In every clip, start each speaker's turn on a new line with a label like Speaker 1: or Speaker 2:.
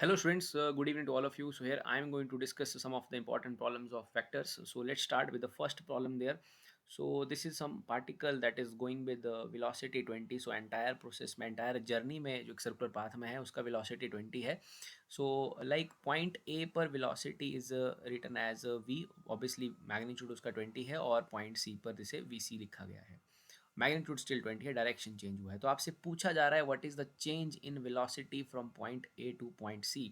Speaker 1: Hello students, good evening to all of you. So here I am going to discuss some of the important problems of vectors. So let's start with the first problem there. So this is some particle that is going with the velocity 20. So entire process में entire journey में जो circular path में है उसका velocity 20 है. So like point A पर velocity is written as v. Obviously magnitude उसका 20 है और point C पर इसे vc लिखा गया है. मैग्नीट्यूड स्टिल 20 है, डायरेक्शन चेंज हुआ है. तो आपसे पूछा जा रहा है what is the change in velocity from point A to point C.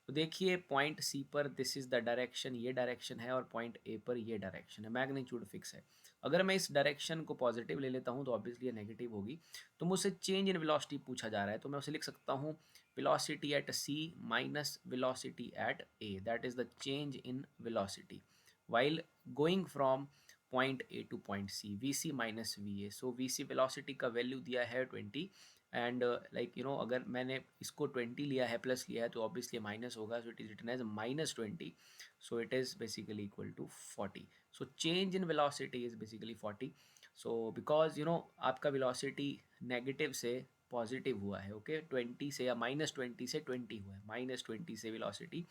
Speaker 1: तो देखिए पॉइंट सी पर दिस इज द डायरेक्शन, ये डायरेक्शन है, और पॉइंट ए पर ये डायरेक्शन है. मैग्नीट्यूड फिक्स है. अगर मैं इस डायरेक्शन को पॉजिटिव ले लेता हूँ तो ऑब्वियसली ये नेगेटिव होगी. तो मुझसे चेंज इन वेलोसिटी पूछा जा रहा है, तो मैं उसे लिख सकता हूँ velocity at C minus velocity at A. That is the change in velocity while going from point A to point C. V C minus V A. So V C velocity का वैल्यू दिया है 20 and like अगर मैंने इसको 20 लिया है, plus लिया है, तो ऑब्वियसली माइनस होगा. So it is written as -20. So it is basically equal to 40. So change in velocity is basically 40. So because आपका वेलोसिटी नेगेटिव से पॉजिटिव हुआ है. ओके 20 से या -20 से 20 हुआ है. -20 से वेलोसिटी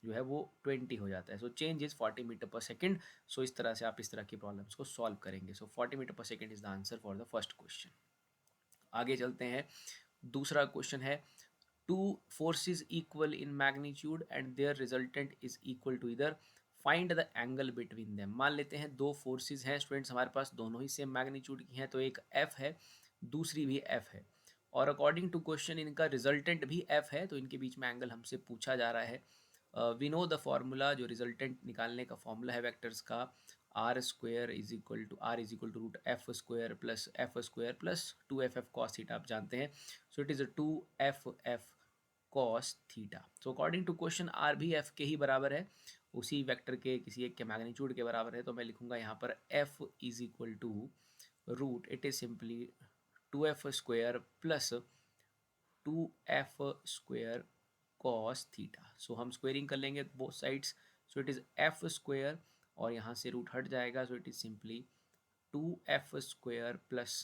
Speaker 1: जो है वो 20 हो जाता है. So change is 40 metre per second. सो इस तरह से आप इस तरह की प्रॉब्लम्स को सॉल्व करेंगे. So 40 metre per second is the answer for the first question. आगे चलते हैं. दूसरा क्वेश्चन है two forces equal in magnitude and their resultant is equal to इधर find the angle between them. मान लेते हैं दो फोर्सेस हैं स्टूडेंट्स हमारे पास, दोनों ही सेम मैग्नीट्यूड की हैं. तो एक एफ है, दूसरी भी एफ है, और अकॉर्डिंग टू क्वेश्चन इनका रिजल्टेंट भी एफ है. तो इनके बीच में एंगल हमसे पूछा जा रहा है. वी नो द फॉर्मूला, जो रिजल्टेंट निकालने का फॉर्मूला है वेक्टर्स का, R square is equal to root F square plus 2 F cos theta. आप जानते हैं. So it is 2 F cos theta. So according to question R भी एफ के ही बराबर है, उसी वेक्टर के किसी एक के मैग्नीट्यूड के बराबर है. तो मैं लिखूंगा यहाँ पर F is equal to root, it is simply 2 F square plus 2 F square cos theta. So हम स्क्वेयरिंग कर लेंगे both sides. So it is F square और यहाँ से रूट हट जाएगा. So it is simply 2 F square plus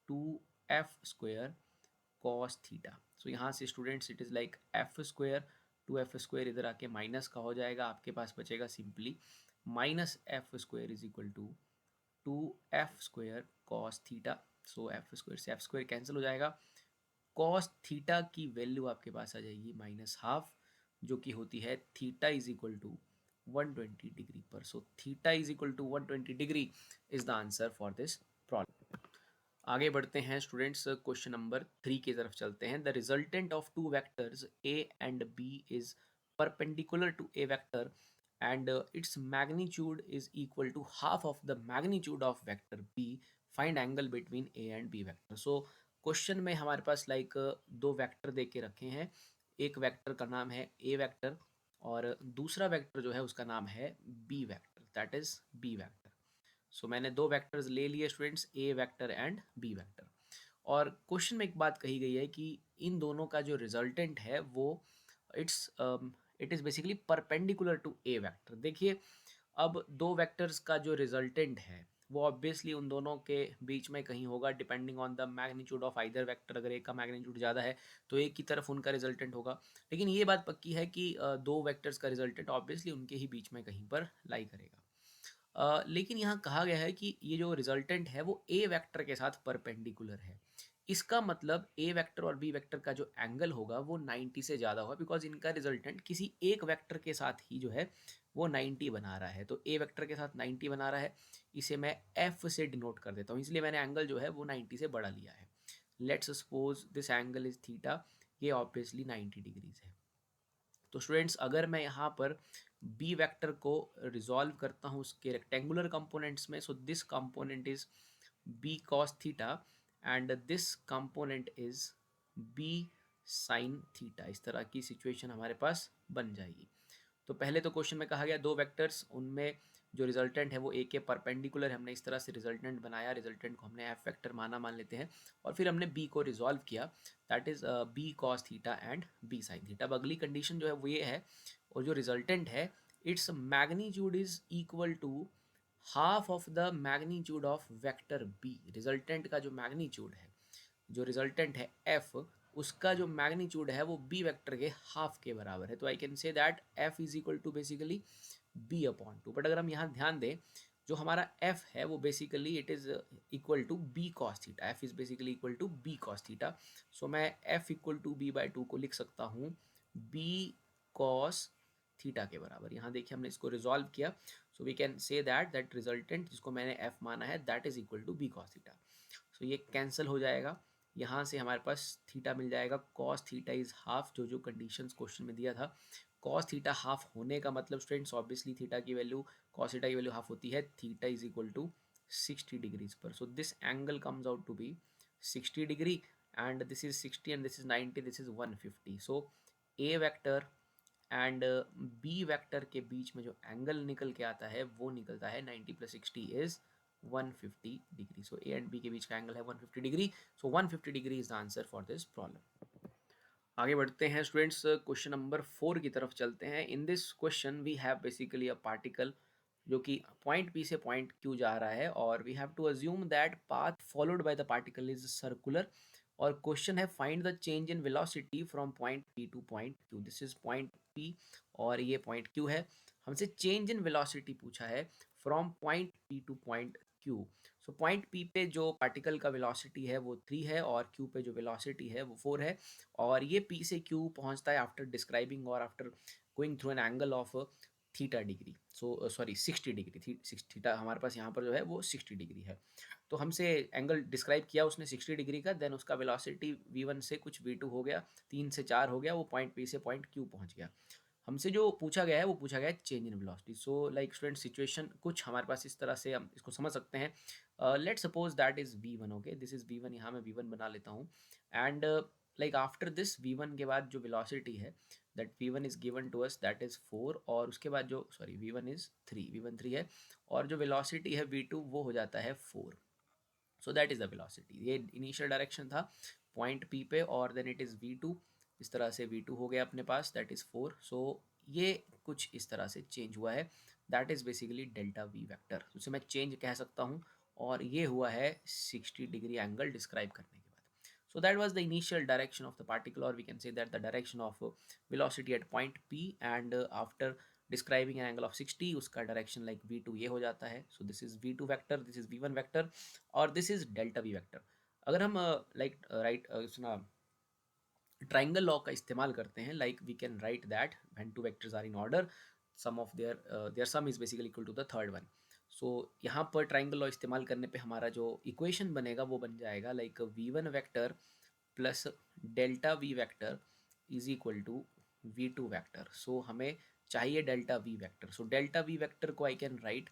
Speaker 1: 2 F square cos theta. So यहाँ से students it is like F square, 2 F square इधर आके माइनस का हो जाएगा. आपके पास बचेगा simply -F square is equal to 2 F square cos theta. So F square से एफ स्क्वायर कैंसिल हो जाएगा. कॉस थीटा की वैल्यू आपके पास आ जाएगी -हाफ, जो कि होती है theta is equal to 120 degree पर. So theta is equal to 120 degree is the answer for this problem. आगे बढ़ते हैं स्टूडेंट्स, क्वेश्चन नंबर 3 की तरफ चलते हैं. The resultant of two vectors A and B is perpendicular to A vector and its magnitude is equal to half of the magnitude of vector b. Find angle between a and b vector. So question में हमारे पास like दो vector दे के रखे हैं. एक vector का नाम है ए वेक्टर और दूसरा वेक्टर जो है उसका नाम है B vector, that is B vector. So मैंने दो वेक्टर्स ले लिए students, A vector and B vector. और क्वेश्चन में एक बात कही गई है कि इन दोनों का जो रिजल्टेंट है वो it's it is basically perpendicular to A vector. देखिए अब दो वेक्टर्स का जो रिजल्टेंट है वो ऑब्वियसली उन दोनों के बीच में कहीं होगा depending on the magnitude of either vector. अगर एक का मैग्नीट्यूड ज़्यादा है तो एक की तरफ उनका रिजल्टेंट होगा. लेकिन ये बात पक्की है कि दो वेक्टर्स का रिजल्टेंट ऑब्वियसली उनके ही बीच में कहीं पर लाई करेगा. लेकिन यहाँ कहा गया है कि ये जो रिजल्टेंट है वो ए वेक्टर के साथ परपेंडिकुलर है. इसका मतलब ए वेक्टर और बी वेक्टर का जो एंगल होगा वो 90 से ज़्यादा होगा, बिकॉज इनका रिजल्टेंट किसी एक वेक्टर के साथ ही जो है वो 90 बना रहा है. तो ए वेक्टर के साथ 90 बना रहा है, इसे मैं एफ से डिनोट कर देता हूँ, इसलिए मैंने एंगल जो है वो 90 से बड़ा लिया है. Let's suppose this angle is theta. ये ऑब्वियसली 90 डिग्रीज है. तो स्टूडेंट्स अगर मैं यहाँ पर बी वेक्टर को रिजॉल्व करता हूँ उसके रेक्टेंगुलर कंपोनेंट्स में, so this component is B cos theta and this component is B sine theta. इस तरह की सिचुएशन हमारे पास बन जाएगी. तो पहले तो क्वेश्चन में कहा गया दो वेक्टर्स, उनमें जो रिजल्टेंट है वो ए के परपेंडिकुलर है. हमने इस तरह से रिजल्टेंट बनाया, रिजल्टेंट को हमने एफ वेक्टर मान लेते हैं, और फिर हमने बी को रिजॉल्व किया, that is B cos theta and B sine theta. अब अगली कंडीशन जो है वो ये है, और जो रिजल्टेंट है its magnitude is equal to half of the magnitude of vector B. Resultant का जो मैग्नीट्यूड है, जो रिजल्टेंट है एफ, उसका जो मैग्नीट्यूड है वो बी वेक्टर के हाफ के बराबर है। तो I can say that F is equal to basically B upon two. But अगर हम यहाँ ध्यान दें, जो हमारा एफ है वो basically it is equal to B cos theta. F is basically equal to B cos theta. So मैं F equal to B by two को लिख सकता हूँ बी कॉस थीटा के बराबर। यहाँ देखिए हमने इसको रिजॉल्व किया, so we can say that that resultant जिसको मैंने एफ माना है that is equal to B cos theta. So ये कैंसिल हो जाएगा, यहाँ से हमारे पास थीटा मिल जाएगा कॉस थीटा इज हाफ, जो कंडीशंस क्वेश्चन में दिया था। कॉस थीटा हाफ होने का मतलब स्टूडेंट्स ऑब्वियसली थीटा की वैल्यू, कॉस थीटा की वैल्यू हाफ होती है, theta is equal to 60 degrees पर। So this angle comes out to be 60 degree and this is 60 and this is 90, this is 150। So A vector and B vector के बीच में जो angle निकल के आता है वो निकलता है 90 plus 60 is 150 degree. So A and B के बीच का एंगल है 150 degree. So 150 degree is the answer for this problem. आगे बढ़ते हैं स्टूडेंट्स, क्वेश्चन नंबर 4 की तरफ चलते हैं। In this question we have basically a particle जो कि पॉइंट पी से पॉइंट क्यू जा रहा है और we have to assume that path followed by the particle is circular. और क्वेश्चन है find the change in velocity from point P to point Q. This is point P और ये point Q है। हमसे चेंज इन वेलोसिटी पूछा है from point P to point Q. So point P पे जो पार्टिकल का वेलोसिटी है वो 3 है और क्यू पे जो वेलोसिटी है वो 4 है। और ये पी से क्यू पहुंचता है आफ्टर डिस्क्राइबिंग और after going through an angle of theta degree. So sorry 60 degree, theta हमारे पास यहाँ पर जो है वो 60 डिग्री है। तो हमसे एंगल डिस्क्राइब किया उसने 60 डिग्री का, देन उसका वेलोसिटी v1 से कुछ v2 हो गया, 3 से 4 हो गया, वो पॉइंट p से पॉइंट q पहुंच गया। हमसे जो पूछा गया है वो पूछा गया है change in velocity. So like student situation कुछ हमारे पास इस तरह से हम इसको समझ सकते हैं। Let suppose that is v1, okay, this is v1, यहाँ मैं v1 बना लेता हूँ। And like after this v1 के बाद जो वेलोसिटी है that v1 is given to us that is 4, और उसके बाद जो सॉरी v1 इज 3, v1 3 है और जो वेलोसिटी है v2 वो हो जाता है 4। So that is the velocity. ये इनिशियल डायरेक्शन था पॉइंट पी पे और देन इट इज v2, इस तरह से v2 हो गया अपने पास दैट इज 4। सो ये कुछ इस तरह से चेंज हुआ है, that is basically delta v vector, उसे मैं चेंज कह सकता हूँ। और ये हुआ है 60 डिग्री एंगल डिस्क्राइब करने के बाद। So that was the initial direction of the particle, or we can say that the direction of velocity at point P, and after describing an angle of 60 उसका direction like v2 ये हो जाता है। So this is v2 vector, this is v1 vector और this is delta v vector। अगर हम right सुना triangle law का इस्तेमाल करते हैं, like we can write that when two vectors are in order sum of their sum is basically equal to the third one. So यहाँ पर triangle law इस्तेमाल करने पे हमारा जो इक्वेशन बनेगा वो बन जाएगा like v1 vector plus delta V vector is equal to v2 vector. So हमें चाहिए delta V vector. So delta V vector को I can write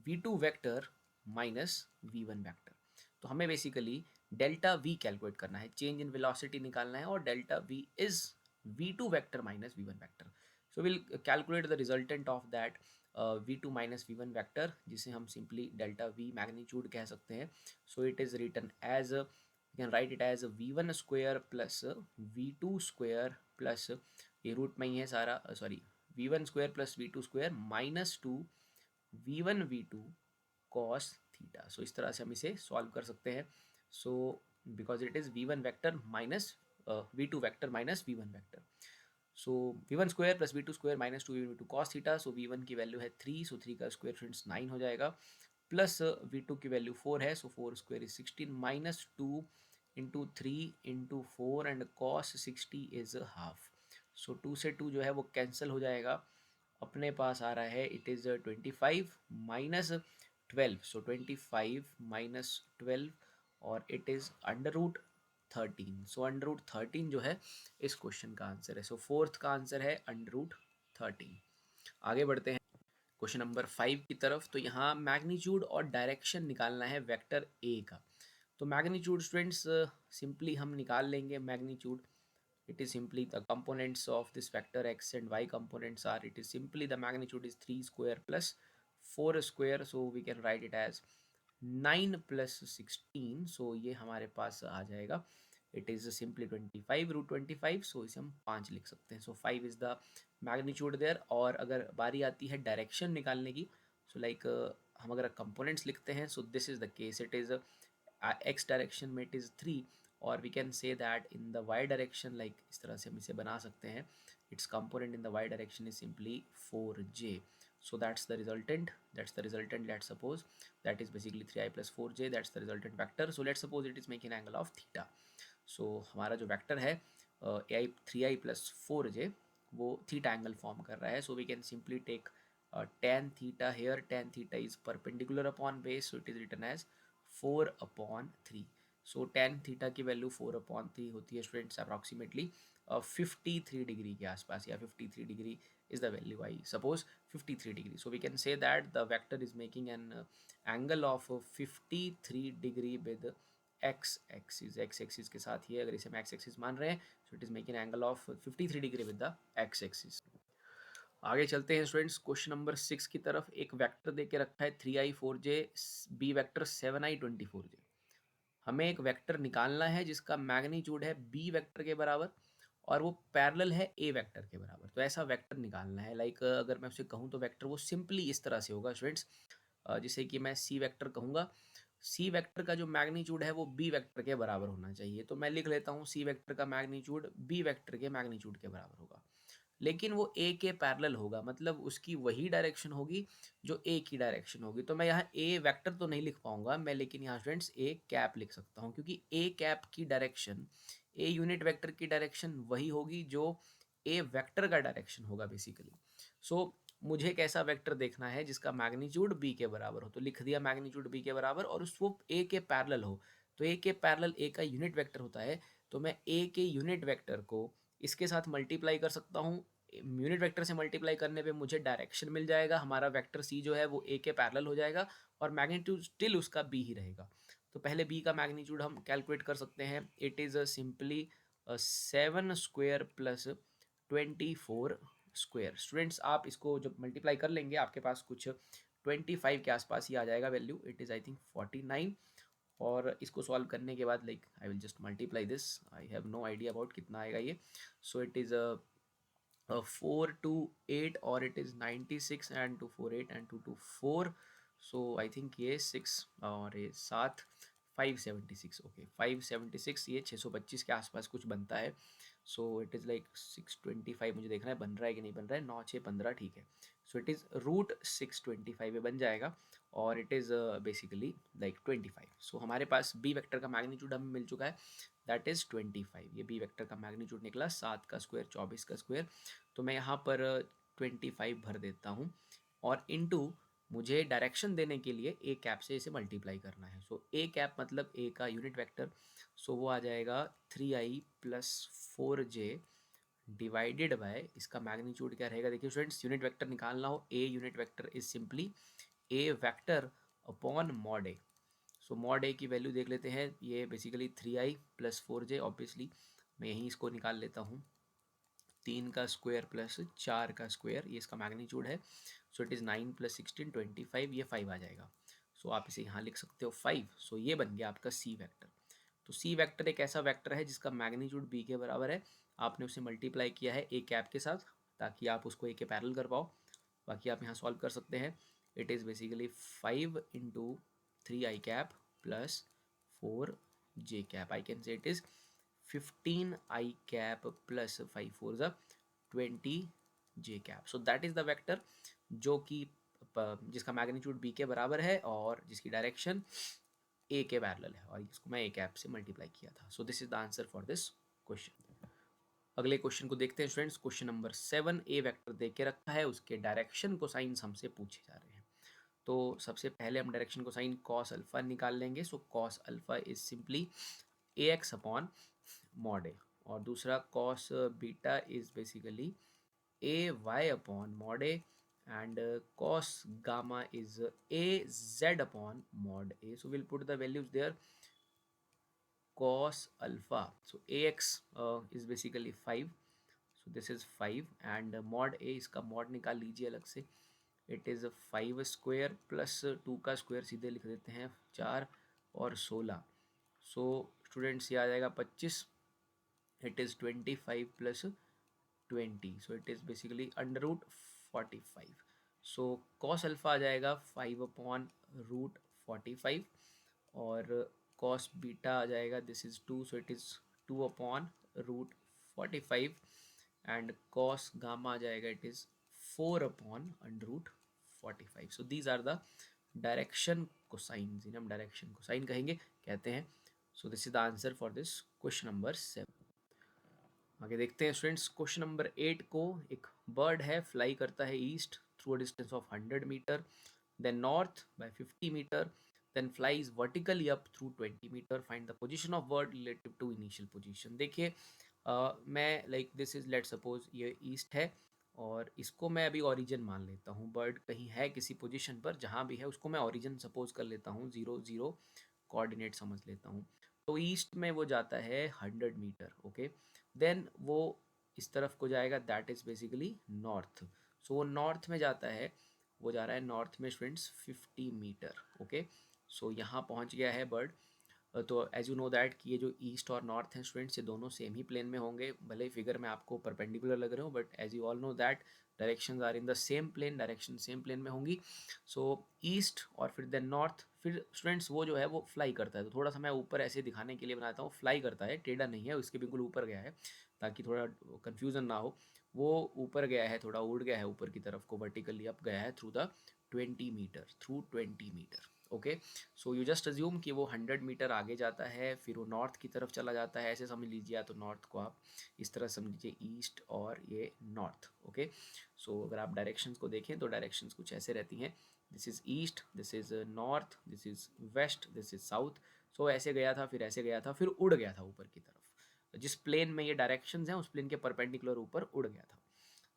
Speaker 1: v2 vector minus v1 vector. तो हमें बेसिकली डेल्टा v कैलकुलेट करना है, change in velocity निकालना है और delta v is v2 vector minus v1 vector. So will calculate the resultant of that v2 minus v1 vector, जिसे हम simply delta v magnitude कह सकते हैं। So it is written as you can write it as v1 square plus v2 square plus ये root में ही है सारा, sorry v1 square plus v2 square minus 2 v1 v2 cos theta. सो इस तरह से हम इसे सॉल्व कर सकते हैं। So because it is v1 vector minus v2 vector minus v1 vector. So v1 square plus v2 square minus 2 v2 cos theta. So v1 की value है 3, सो 3 का स्क्वायर फ्रेंड्स 9 हो जाएगा, प्लस v2 की वैल्यू 4 है, so 4 square is 16 minus 2 into 3 into 4 and cos 60 is half. So 2 से 2 जो है वो कैंसिल हो जाएगा, अपने पास आ रहा है it is 25 minus 12। So 25 minus 12 और it is under root 13। So under root 13 जो है इस क्वेश्चन का आंसर है। सो फोर्थ का आंसर है अंडर रूट 13। आगे बढ़ते हैं क्वेश्चन नंबर 5 की तरफ। तो यहाँ मैग्नीट्यूड और डायरेक्शन निकालना है वेक्टर ए का। तो मैग्नीट्यूड स्टूडेंट्स सिंपली हम निकाल लेंगे magnitude. it is simply the components of this vector x and y components are, it is simply the magnitude is 3 square plus 4 square, so we can write it as 9 plus 16। so ये हमारे पास आ जाएगा it is simply 25 root 25, so इसे हम 5 लिख सकते हैं। so 5 is the magnitude there। और अगर बारी आती है डायरेक्शन निकालने की, so like हम अगर कंपोनेंट्स लिखते हैं, so this is the case, it is x direction में it is 3 और we can say that in the Y direction, like इस तरह से हम इसे बना सकते हैं, its component in the Y direction is simply 4j. So that's the resultant, let's suppose that is basically 3i plus 4j, that's the resultant vector. So let's suppose it is making angle of theta. So हमारा जो vector है ai 3i plus 4j वो theta angle form कर रहा है. So we can simply take tan theta here. Tan theta is perpendicular upon base, so it is written as 4/3. So tan theta की value 4/3 होती है students approximately 53 degree के आसपास, या 53 degree is the value, I suppose 53 degree. So we can say that the vector is making an angle of 53 degree with x axis के साथ ही, अगर इसे हम x axis मान रहे हैं, so it is making an angle of 53 degree with the x axis. आगे चलते हैं स्टूडेंट्स क्वेश्चन नंबर 6 की तरफ. एक वेक्टर दे के रखा है 3i 4j, B vector 7i 24j. हमें एक वेक्टर निकालना है जिसका मैग्नीट्यूड है बी वेक्टर के बराबर और वो पैरेलल है ए वेक्टर के बराबर. तो ऐसा वेक्टर निकालना है. लाइक अगर मैं उसे कहूँ तो वेक्टर वो सिंपली इस तरह से होगा स्टूडेंट्स, जिसे कि मैं सी वेक्टर कहूँगा. सी वेक्टर का जो मैग्नीट्यूड है वो बी वेक्टर के बराबर होना चाहिए. तो मैं लिख लेता हूँ सी वेक्टर का मैग्नीट्यूड बी वेक्टर के मैग्नीट्यूड के बराबर होगा, लेकिन वो ए के पैरेलल होगा, मतलब उसकी वही डायरेक्शन होगी जो ए की डायरेक्शन होगी. तो मैं यहाँ ए वेक्टर तो नहीं लिख पाऊंगा मैं, लेकिन यहाँ स्टूडेंट्स ए कैप लिख सकता हूँ, क्योंकि ए कैप की डायरेक्शन, ए यूनिट वेक्टर की डायरेक्शन वही होगी जो ए वेक्टर का डायरेक्शन होगा बेसिकली. सो मुझे एक ऐसा वेक्टर देखना है जिसका मैग्नीट्यूड बी के बराबर हो. तो लिख दिया मैग्नीट्यूड बी के बराबर और उस वो ए के पैरेलल हो. तो ए के पैरेलल ए का यूनिट वेक्टर होता है, तो मैं ए के यूनिट वेक्टर को इसके साथ मल्टीप्लाई कर सकता हूँ. यूनिट वेक्टर से मल्टीप्लाई करने पे मुझे डायरेक्शन मिल जाएगा, हमारा वेक्टर सी जो है वो ए के पैरेलल हो जाएगा और मैग्नीट्यूड स्टिल उसका बी ही रहेगा. तो पहले बी का मैग्नीट्यूड हम कैलकुलेट कर सकते हैं. It is simply 7 square plus 24 square. Students आप इसको जब मल्टीप्लाई कर लेंगे आपके पास कुछ 25 के आसपास ही आ जाएगा value. It is I think 49. और इसको सॉल्व करने के बाद like I will just multiply this, I have no idea about कितना आएगा ये. सो इट इज़ 4 to 8 और it is 96 and 2 4 8 and 2 2 4. So I think ये 6 और ये 7 576. ओके 576, ये 625 के आसपास कुछ बनता है. So it is like 625. मुझे देखना है बन रहा है कि नहीं बन रहा है. 9 6 15 ठीक है. सो इट इज़ रूट 625 बन जाएगा और इट इज़ बेसिकली लाइक 25. सो हमारे पास बी वेक्टर का मैग्नीट्यूड हमें मिल चुका है, दैट इज़ 25. ये बी वेक्टर का मैग्नीट्यूड निकला 7 का स्क्वायर 24 का स्क्वायर. तो मैं यहाँ पर 25 भर देता हूँ और इनटू मुझे डायरेक्शन देने के लिए ए कैप से इसे मल्टीप्लाई करना है. सो ए कैप मतलब ए का यूनिट वेक्टर, सो वो आ जाएगा 3i plus 4j divided by इसका मैग्नीट्यूड क्या रहेगा. देखिए स्टूडेंट्स, यूनिट वेक्टर निकालना हो, A unit vector is simply A vector upon mod A. So mod A की वैल्यू देख लेते हैं. ये basically 3i plus 4j. Obviously मैं यहीं इसको निकाल लेता हूँ. 3 का स्क्वायर प्लस 4 का स्क्वायर, ये इसका मैग्नीट्यूड है. सो इट इज़ 9 प्लस 16 25, ये 5 आ जाएगा. सो आप इसे यहाँ लिख सकते हो 5. सो ये बन गया आपका सी वेक्टर. तो सी वेक्टर एक ऐसा वेक्टर है जिसका मैग्नीट्यूड बी के बराबर है. आपने उसे मल्टीप्लाई किया है ए कैप के साथ ताकि आप उसको ए के पैरेलल कर पाओ. बाकी आप यहाँ सॉल्व कर सकते हैं. It is basically 5 into 3i cap plus 4j cap. I can से it is 15i cap plus 5 4 is 20j cap. So that is the vector जो कि जिसका मैग्नीट्यूड b के बराबर है और जिसकी डायरेक्शन a के पैरेलल है, और इसको मैं a कैप से मल्टीप्लाई किया था. सो this is the answer for this question. अगले क्वेश्चन को देखते हैं स्टूडेंट्स. क्वेश्चन नंबर 7, ए वेक्टर दे के रखा है, उसके डायरेक्शन को साइंस हमसे पूछे जा रहे हैं. तो सबसे पहले हम डायरेक्शन को साइन कॉस अल्फा निकाल लेंगे. So cos alpha is simply A X upon mod A, और दूसरा cos beta is basically A Y upon mod A, and cos gamma is A Z upon mod A. So will put the values there. cos alpha, so ax is basically 5, so this is 5, and mod a इसका mod निकाल लीजिए अलग से. It is 5 square plus 2 का square सीधे लिख देते हैं 4 और 16. सो स्टूडेंट्स ये आ जाएगा 25. It is 25 plus 20, so it is basically under root 45. सो कॉस अल्फा आ जाएगा 5 अपॉन रूट 45 और कॉस बीटा आ जाएगा, this is 2, so it is 2/√45 and cos gamma आ जाएगा, it is 4/√45. So these are the direction cosine, जिन्हें हम डायरेक्शन कोसाइन कहेंगे कहते हैं. So this is the answer for this question number 7. आगे देखते हैं स्टूडेंट्स क्वेश्चन नंबर 8 को. एक बर्ड है, फ्लाई करता है east through a distance of 100 metre, then north by 50 meter, then flies vertically up through 20 meter. Find the position of bird relative to initial position. देखिए मैं like this is let suppose ये east है और इसको मैं अभी origin मान लेता हूँ. बर्ड कहीं है किसी पोजीशन पर, जहाँ भी है उसको मैं ओरिजिन सपोज कर लेता हूँ, 0 0 कोऑर्डिनेट समझ लेता हूँ. तो ईस्ट में वो जाता है 100 मीटर. ओके, देन वो इस तरफ को जाएगा, दैट इज बेसिकली नॉर्थ. सो वो नॉर्थ में जाता है, वो जा रहा है नॉर्थ में स्टूडेंट्स 50 मीटर. ओके, सो यहाँ पहुँच गया है बर्ड. तो एज यू नो दैट कि ये जो ईस्ट और नॉर्थ हैं स्टूडेंट्स, ये दोनों सेम ही प्लेन में होंगे, भले ही फिगर में आपको परपेंडिकुलर लग रहे हो, but as you all know that directions are in the same plane, direction same plane में होंगी. सो ईस्ट और फिर देन नॉर्थ. फिर स्टूडेंट्स वो जो है वो फ्लाई करता है. तो थोड़ा सा मैं ऊपर ऐसे दिखाने के लिए बनाता हूँ, फ्लाई करता है, टेढ़ा नहीं है, उसके बिल्कुल ऊपर गया है ताकि थोड़ा कन्फ्यूज़न ना हो. वो ऊपर गया है, थोड़ा उड़ गया है ऊपर की तरफ को, वर्टिकली अप गया है through the 20 metre, through 20 metre. Okay, so you just assume कि वो 100 मीटर आगे जाता है, फिर वो नॉर्थ की तरफ चला जाता है, ऐसे समझ लीजिए. या तो नॉर्थ को आप इस तरह समझ लीजिए, ईस्ट और ये नॉर्थ. ओके, सो अगर आप डायरेक्शंस को देखें तो डायरेक्शंस कुछ ऐसे रहती हैं, this is east, this is north, this is west, this is south. So ऐसे गया था, फिर ऐसे गया था, फिर उड़ गया था ऊपर की तरफ. जिस प्लेन में ये डायरेक्शंस हैं उस प्लेन के परपेंडिकुलर ऊपर उड़ गया था.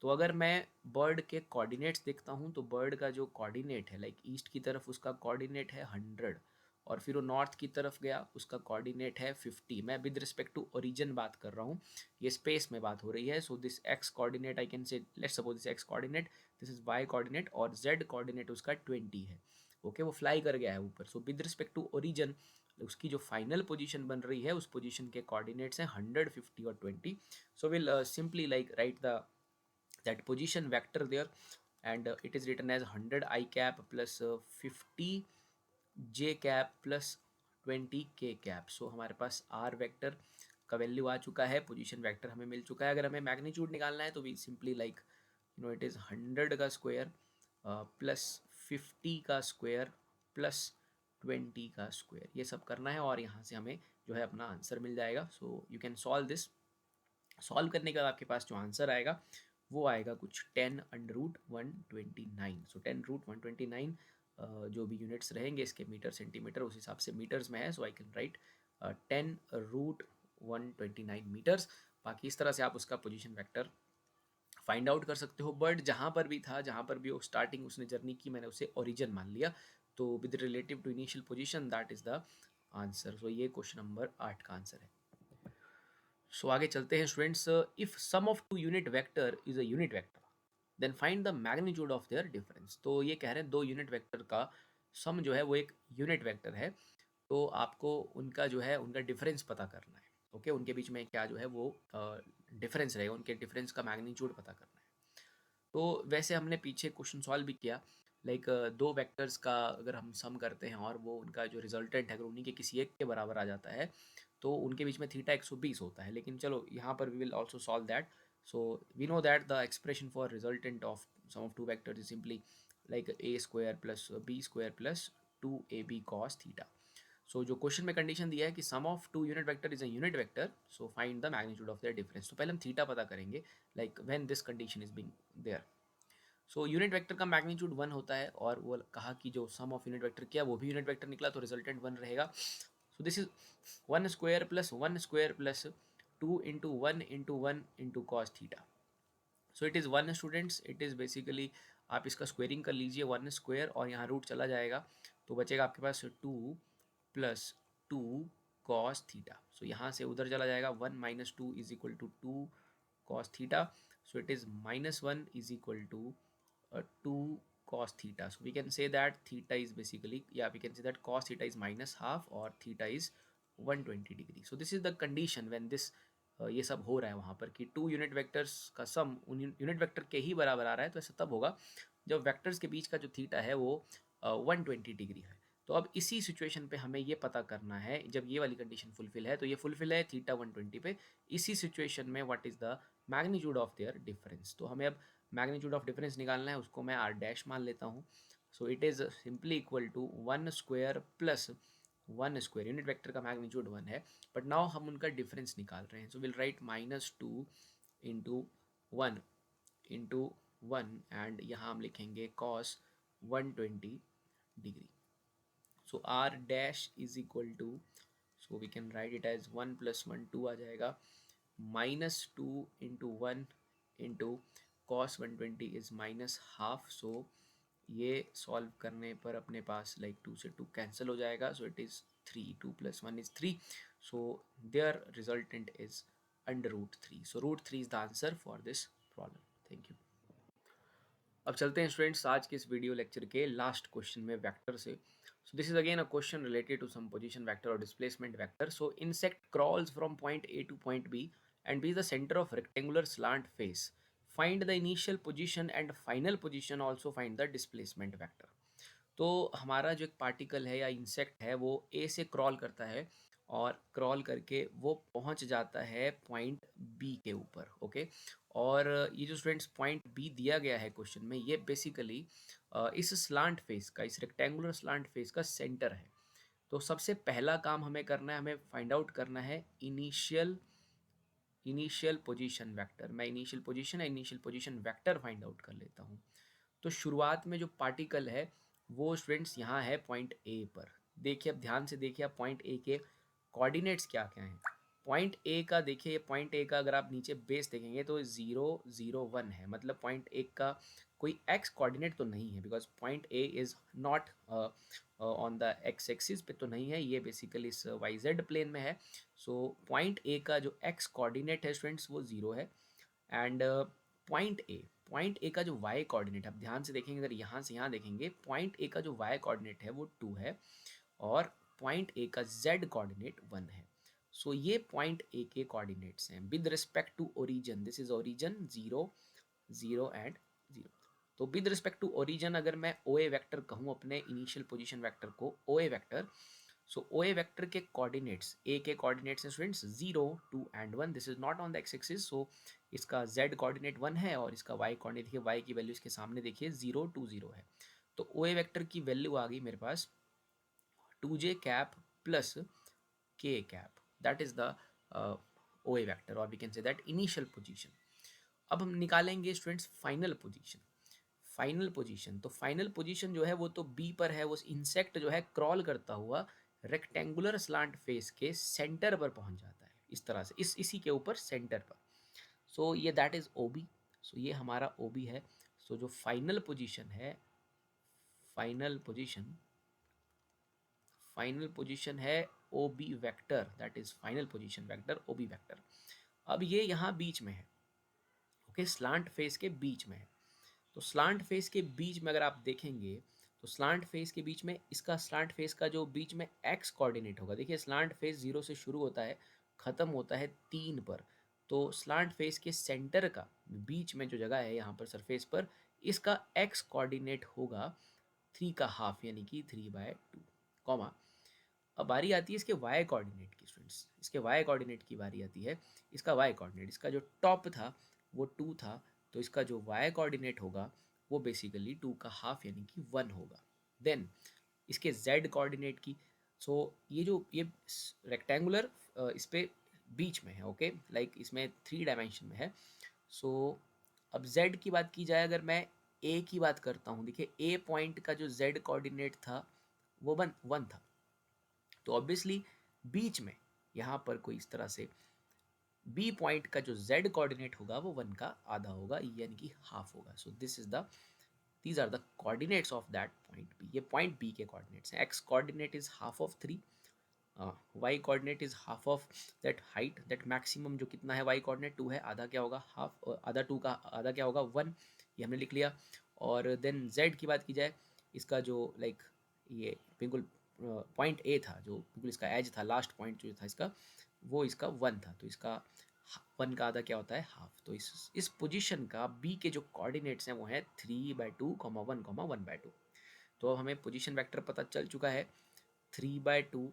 Speaker 1: तो अगर मैं बर्ड के कोऑर्डिनेट्स देखता हूँ तो बर्ड का जो कोऑर्डिनेट है, लाइक ईस्ट की तरफ उसका कोऑर्डिनेट है 100, और फिर वो नॉर्थ की तरफ गया, उसका कोऑर्डिनेट है 50. मैं विद रिस्पेक्ट टू ओरिजिन बात कर रहा हूँ, ये स्पेस में बात हो रही है. So this x coordinate I can say, let's suppose this x coordinate, this is y coordinate, और जेड कोऑर्डिनेट उसका 20 है. ओके, वो फ्लाई कर गया है ऊपर. So with respect to origin उसकी जो फाइनल पोजीशन बन रही है उस पोजीशन के कोऑर्डिनेट्स हैं 100, 50 और 20. सो will simply like right the that position vector there, and it is written as 100 I cap plus 50 J cap plus 20 K cap. सो हमारे पास R वेक्टर का वैल्यू आ चुका है, पोजीशन वेक्टर हमें मिल चुका है. अगर हमें मैग्नीट्यूड निकालना है तो we simply like you know it is 100 का स्क्वायर प्लस 50 का स्क्वायर प्लस 20 का स्क्वायर, ये सब करना है और यहाँ से हमें जो है अपना आंसर मिल जाएगा. So you can solve this. Solve करने के बाद आपके पास जो आंसर आएगा वो आएगा कुछ 10√129. सो 10√129 जो भी यूनिट्स रहेंगे इसके मीटर सेंटीमीटर उस हिसाब से मीटर्स में है. सो आई कैन राइट 10√129 मीटर्स. बाकी इस तरह से आप उसका पोजीशन वेक्टर फाइंड आउट कर सकते हो. बट जहाँ पर भी था, जहाँ पर भी वो स्टार्टिंग उसने जर्नी की, मैंने उसे ओरिजिन मान लिया. तो with relative to initial position that is the answer. So ये क्वेश्चन नंबर 8 का आंसर है. सो आगे चलते हैं students. If sum of two unit vector is a unit vector then find the magnitude of their difference. तो ये कह रहे हैं दो यूनिट वेक्टर का सम जो है वो एक यूनिट वेक्टर है, तो आपको उनका जो है उनका डिफरेंस पता करना है. ओके, उनके बीच में क्या जो है वो डिफरेंस रहेगा, उनके डिफरेंस का मैग्नीट्यूड पता करना है. तो वैसे हमने पीछे क्वेश्चन सॉल्व भी किया, लाइक दो वेक्टर्स का अगर हम सम करते हैं और वो उनका जो रिजल्टेंट है अगर उन्हीं के किसी एक के बराबर आ जाता है तो उनके बीच में थीटा 120 होता है. लेकिन चलो यहाँ पर we will also solve that. So we know that the expression for resultant of sum of two vectors is simply like a square plus b square plus 2ab cos theta. So जो question में condition दिया है कि sum of two unit vector is a unit vector, so find the magnitude of their difference. तो पहले हम theta पता करेंगे, like when this condition is being there. So unit vector का मैग्नीट्यूड 1 होता है और वो कहा कि जो सम ऑफ यूनिट वेक्टर किया वो भी यूनिट वेक्टर निकला, तो रिजल्टेंट 1 रहेगा. सो this is 1 square plus 1 square plus 2 into 1 into 1 into cos theta. So it is 1 students, it is basically आप इसका स्क्वेयरिंग कर लीजिए 1 स्क्वायर और यहाँ रूट चला जाएगा तो बचेगा आपके पास 2 प्लस 2 कॉस थीटा. सो यहाँ से उधर चला जाएगा 1 minus 2 is equal to 2 cos theta. So it is -1 is equal to 2 cos theta. So we can say that theta is basically, yeah, we can say that cos theta is minus half or theta is 120 degree. So this is the condition when this ये सब हो रहा है वहाँ पर कि two unit vectors का सम उन यूनिट वेक्टर के ही बराबर आ रहा है. तो ऐसा तब होगा जब वेक्टर्स के बीच का जो थीटा है वो 120 डिग्री है. तो अब इसी सिचुएशन पे हमें ये पता करना है, जब ये वाली कंडीशन फुलफिल है तो ये फुलफिल है थीटा 120 पे, इसी सिचुएशन में what is the magnitude of their difference. तो हमें अब मैग्नीट्यूड ऑफ डिफरेंस निकालना है, उसको मैं आर डैश मान लेता हूँ। So it is simply equal to 1 square plus 1 square, unit vector का मैग्नीट्यूड 1 है, बट नाउ हम उनका डिफरेंस निकाल रहे हैं। So will write -2 into 1 into 1 and यहाँ हम लिखेंगे cos 120 degree. So r dash is equal to, so we can write it as 1 plus 1 2 आ जाएगा, -2 into 1 into cos 120 is -half। so ये सॉल्व करने पर अपने पास लाइक 2 से 2 कैंसिल हो जाएगा, so it is 3, 2 plus 1 is 3, so their resultant is under √3। so √3 is the answer for this problem। thank you। अब चलते हैं स्टूडेंट्स आज के इस वीडियो लेक्चर के लास्ट क्वेश्चन में वेक्टर से। So this is again a question related to some position vector और displacement vector. So insect crawls from point A to point B and B is the centre of rectangular slant face. Find the initial position and final position, also find the displacement vector. तो हमारा जो एक particle है या insect है वो ए से crawl करता है और क्रॉल करके वो पहुंच जाता है पॉइंट बी के ऊपर। ओके, और ये जो स्टूडेंट्स पॉइंट बी दिया गया है क्वेश्चन में, ये बेसिकली इस स्लांट फेस का, इस रेक्टेंगुलर स्लांट फेस का सेंटर है। तो सबसे पहला काम हमें करना है, हमें फाइंड आउट करना है इनिशियल पोजीशन वेक्टर। मैं इनिशियल पोजीशन है initial position vector find out कर लेता हूँ। तो शुरुआत में जो पार्टिकल है वो स्टूडेंट्स यहाँ है पॉइंट ए पर। देखिए, अब ध्यान से देखिए, आप पॉइंट ए के कोऑर्डिनेट्स क्या क्या हैं। पॉइंट ए का देखिए, पॉइंट ए का अगर आप नीचे बेस देखेंगे तो 0 0 1 है, मतलब पॉइंट ए का कोई एक्स कोऑर्डिनेट तो नहीं है, because point A is not on the X axis पे तो नहीं है, ये बेसिकली इस वाई जेड प्लेन में है। सो पॉइंट ए का जो एक्स कोऑर्डिनेट है स्टूडेंट्स वो 0 है। एंड पॉइंट ए का जो वाई कोऑर्डिनेट, आप ध्यान से देखेंगे, अगर यहाँ से यहाँ देखेंगे, पॉइंट ए का जो वाई कोऑर्डिनेट है वो 2 है और पॉइंट ए का जेड कोऑर्डिनेट 1 है। सो ये पॉइंट ए के कोऑर्डिनेट्स हैं with respect to origin. This is origin 0 0 and 0। तो विद रिस्पेक्ट टू ओरिजिन अगर मैं ओ ए वैक्टर कहूँ अपने इनिशियल पोजीशन वेक्टर को O A vector, so O A vector के कोऑर्डिनेट्स, ए के कोऑर्डिनेट्स हैं students 0 2 and 1। This is not on the X axis, so इसका z कोऑर्डिनेट 1 है और इसका y कोऑर्डिनेट, देखिए y की वैल्यू इसके सामने देखिए 0 2 0 है। तो ओ ए वैक्टर की वैल्यू आ गई मेरे पास 2j cap plus k cap, that is the O A vector, और we can say that initial position. अब हम निकालेंगे students final position. Final position, तो फाइनल पोजीशन जो है वो तो बी पर है, वो इंसेक्ट जो है क्रॉल करता हुआ रेक्टेंगुलर स्लांट फेस के सेंटर पर पहुंच जाता है, इस तरह से, इसी के ऊपर सेंटर पर। सो ये that is O B. So ये हमारा ओ बी है। सो जो फाइनल पोजीशन है, फाइनल पोजीशन फाइनल पोजीशन है O B vector, that is final position vector O B vector. अब ये यहाँ बीच में है, ओके, स्लांट फेस के बीच में है। तो स्लांट फेस के बीच में अगर आप देखेंगे तो स्लांट फेस के बीच में, इसका स्लांट फेस का जो बीच में एक्स कोऑर्डिनेट होगा, देखिए स्लांट फेस 0 से शुरू होता है, ख़त्म होता है 3 पर। तो स्लांट फेस के सेंटर का बीच में जो जगह है यहाँ पर सरफेस पर, इसका एक्स कोऑर्डिनेट होगा 3 का हाफ, यानी कि 3/2, कॉमा। अब बारी आती है इसके वाई कोऑर्डिनेट की स्टूडेंट्स, इसके वाई कोऑर्डिनेट की बारी आती है। इसका वाई कोऑर्डिनेट, इसका जो टॉप था वो 2 था, तो इसका जो वाई कोऑर्डिनेट होगा वो बेसिकली 2 का हाफ यानी कि 1 होगा। देन इसके जेड कोऑर्डिनेट की, सो ये रेक्टेंगुलर इस पे बीच में है, ओके, लाइक इसमें 3 डायमेंशन में है। सो अब जेड की बात की जाए, अगर मैं ए की बात करता हूँ, देखिए ए पॉइंट का जो जेड कोऑर्डिनेट था वो 1 था। तो ऑब्वियसली बीच में यहाँ पर कोई इस तरह से बी पॉइंट का जो z कोऑर्डिनेट होगा वो 1 का आधा होगा, यानी कि हाफ होगा। So these are the coordinates of that point B. ये पॉइंट बी के कोऑर्डिनेट्स हैं। x coordinate is half of 3, y coordinate is half of that height, that maximum जो कितना है y कोऑर्डिनेट 2 है, आधा क्या होगा, हाफ, आधा 2 का आधा क्या होगा 1, ये हमने लिख लिया। और देन z की बात की जाए, इसका जो लाइक ये बिल्कुल पॉइंट ए था, जो बिल्कुल इसका एज था, लास्ट पॉइंट जो था इसका, वो इसका 1 था, तो इसका 1 का आधा क्या होता है, हाफ। तो इस पोजीशन का बी के जो कोऑर्डिनेट्स हैं वो है 3/2, 1, 1/2। तो अब हमें पोजीशन वेक्टर पता चल चुका है, 3/2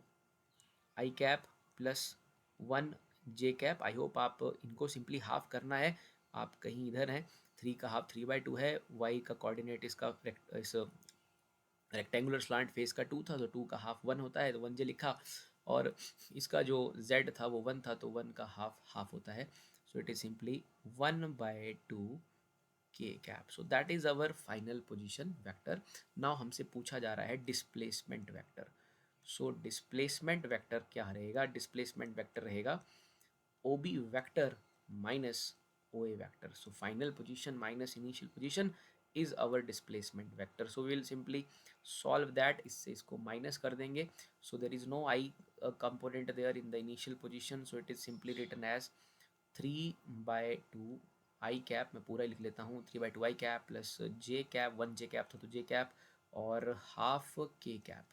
Speaker 1: I cap plus 1 J cap. I hope आप इनको सिंपली हाफ करना है, आप कहीं इधर हैं, 3 का हाफ 3/2 है, y का कोऑर्डिनेट इसका इस रेक्टेंगुलर स्लांट फेस का 2 था, तो 2 का हाफ 1 होता है, तो 1 जे लिखा, और इसका जो z था वो 1 था, तो 1 का हाफ हाफ होता है, so it is simply 1/2 k cap. So that is our final position vector. Now हमसे पूछा जा रहा है displacement vector. So displacement vector क्या रहेगा? डिस्प्लेसमेंट वेक्टर रहेगा OB vector minus OA vector. So final position minus initial position is our displacement vector. So we will simply solve that. इससे इसको माइनस कर देंगे. So there is no I component there in the initial position. So it is simply written as 3/2 I cap. मैं पूरा लिख लेता हूँ, 3/2 I cap plus J cap, 1 J cap था तो J cap, और half K cap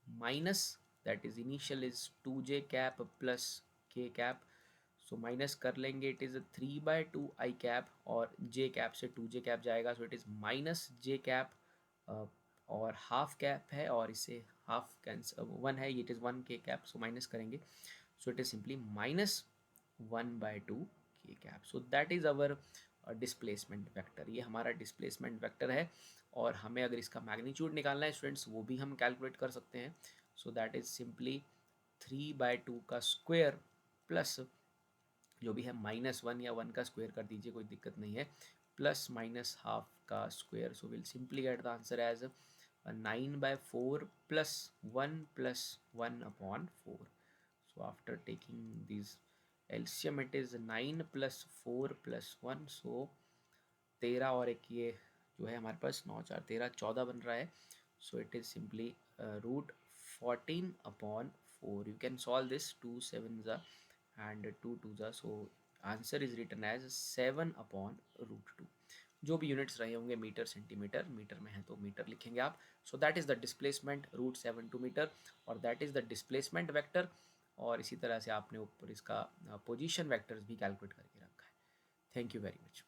Speaker 1: minus that is initial is 2J cap plus K cap. So minus कर लेंगे, इट इज़ 3/2 आई कैप, और जे कैप से 2J कैप जाएगा, so it is minus J cap, और half cap है, और इसे हाफ कैंसल 1 है, it is 1 K cap, so minus करेंगे, so it is simply minus 1/2 K cap. So that is our displacement vector. ये हमारा displacement vector है, और हमें अगर इसका मैग्नीट्यूड निकालना है स्टूडेंट्स, वो भी हम कैलकुलेट कर सकते हैं। सो दैट इज़ सिंपली 3/2 का स्क्वायर प्लस जो भी है -1 या 1 का स्क्वायर कर दीजिए, कोई दिक्कत नहीं है, प्लस माइनस हाफ का square. So will simply get the answer as 9/4 plus 1 plus 1/4। So after taking this LCM it is 9 plus 4 plus 1, so 13 और एक ये जो है हमारे पास 9 4 13 14 बन रहा है। So it is simply √14/4। You can solve this, 2 7 and 2 2 so answer is written as 7/√2। जो भी यूनिट्स रहे होंगे, मीटर सेंटीमीटर, मीटर में है तो मीटर लिखेंगे आप। So that is the displacement √72 metre, और that is the displacement vector. और इसी तरह से आपने ऊपर इसका पोजीशन वेक्टर्स भी कैलकुलेट करके रखा है। Thank you very much.